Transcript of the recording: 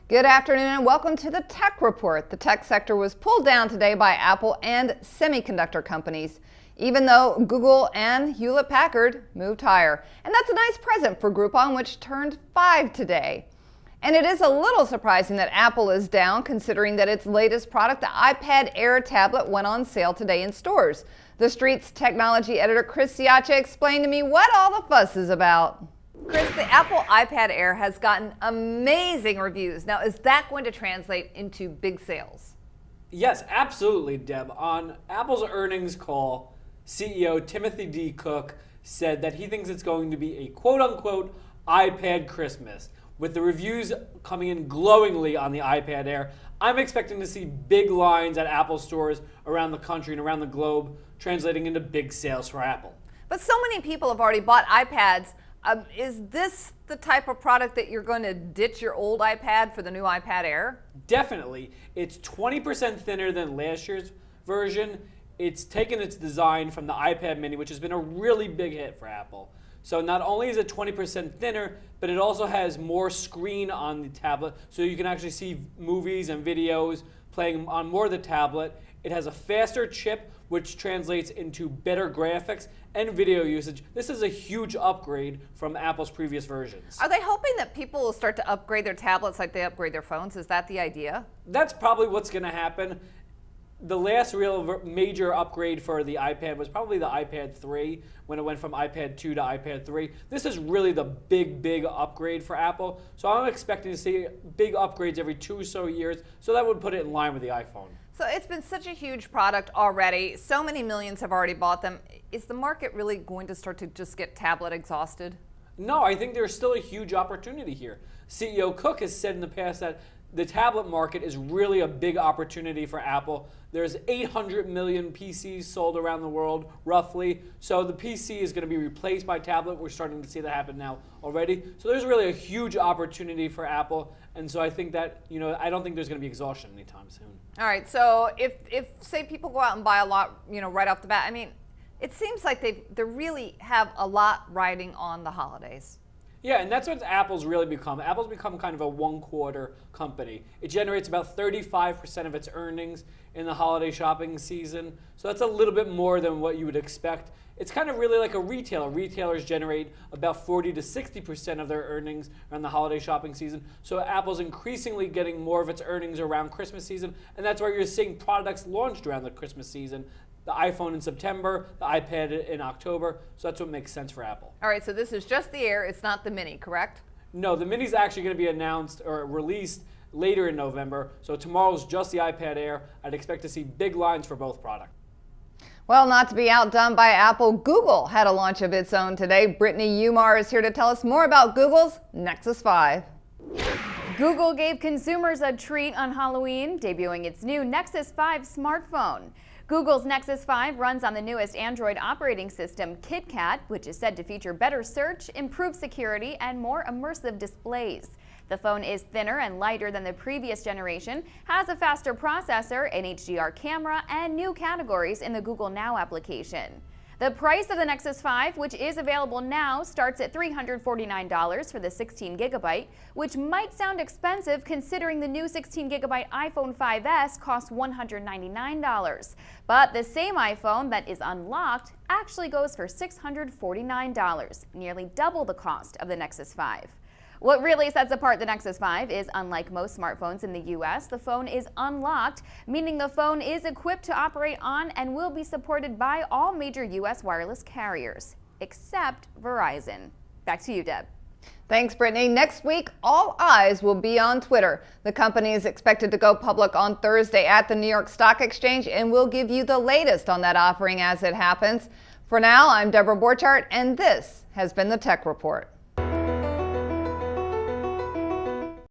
Good afternoon and welcome to the Tech Report. The tech sector was pulled down today by Apple and semiconductor companies, even though Google and Hewlett-Packard moved higher. And that's a nice present for Groupon, which turned 5 today. And it is a little surprising that Apple is down, considering that its latest product, the iPad Air tablet, went on sale today in stores. TheStreet's technology editor Chris Siacha explained to me what all the fuss is about. Chris, the Apple iPad Air has gotten amazing reviews. Now, is that going to translate into big sales? Yes, absolutely, Deb. On Apple's earnings call, CEO Timothy D. Cook said that he thinks it's going to be a quote-unquote iPad Christmas. With the reviews coming in glowingly on the iPad Air, I'm expecting to see big lines at Apple stores around the country and around the globe, translating into big sales for Apple. But so many people have already bought iPads. Is this the type of product that you're going to ditch your old iPad for the new iPad Air? Definitely. It's 20% thinner than last year's version. It's taken its design from the iPad mini, which has been a really big hit for Apple. So not only is it 20% thinner, but it also has more screen on the tablet, so you can actually see movies and videos playing on more of the tablet. It has a faster chip, which translates into better graphics and video usage. This is a huge upgrade from Apple's previous versions. Are they hoping that people will start to upgrade their tablets like they upgrade their phones? Is that the idea? That's probably what's going to happen. The last real major upgrade for the iPad was probably the iPad 3 when it went from iPad 2 to iPad 3. This is really the big upgrade for Apple. So I'm expecting to see big upgrades every 2 or so years. So that would put it in line with the iPhone. So it's been such a huge product already. So many millions have already bought them. Is the market really going to start to just get tablet exhausted? No, I think there's still a huge opportunity here. CEO Cook has said in the past that the tablet market is really a big opportunity for Apple. There's 800 million PCs sold around the world, roughly. So the PC is going to be replaced by tablet. We're starting to see that happen now already. So there's really a huge opportunity for Apple. And so I think that, I don't think there's going to be exhaustion anytime soon. All right. So if say people go out and buy a lot, right off the bat, it seems like they really have a lot riding on the holidays. Yeah, and that's what Apple's really become. Apple's become kind of a one-quarter company. It generates about 35% of its earnings in the holiday shopping season. So that's a little bit more than what you would expect. It's kind of really like a retailer. Retailers generate about 40 to 60% of their earnings around the holiday shopping season. So Apple's increasingly getting more of its earnings around Christmas season, and that's why you're seeing products launched around the Christmas season. The iPhone in September, the iPad in October. So that's what makes sense for Apple. All right, so this is just the Air. It's not the Mini, correct? No, the Mini is actually going to be announced or released later in November. So tomorrow's just the iPad Air. I'd expect to see big lines for both products. Well, not to be outdone by Apple, Google had a launch of its own today. Brittany Umar is here to tell us more about Google's Nexus 5. Google gave consumers a treat on Halloween, debuting its new Nexus 5 smartphone. Google's Nexus 5 runs on the newest Android operating system, KitKat, which is said to feature better search, improved security, and more immersive displays. The phone is thinner and lighter than the previous generation, has a faster processor, an HDR camera, and new categories in the Google Now application. The price of the Nexus 5, which is available now, starts at $349 for the 16GB, which might sound expensive considering the new 16GB iPhone 5S costs $199. But the same iPhone that is unlocked actually goes for $649, nearly double the cost of the Nexus 5. What really sets apart the Nexus 5 is, unlike most smartphones in the US, the phone is unlocked, meaning the phone is equipped to operate on and will be supported by all major US wireless carriers, except Verizon. Back to you, Deb. Thanks, Brittany. Next week, all eyes will be on Twitter. The company is expected to go public on Thursday at the New York Stock Exchange, and we'll give you the latest on that offering as it happens. For now, I'm Debra Borchardt, and this has been the Tech Report.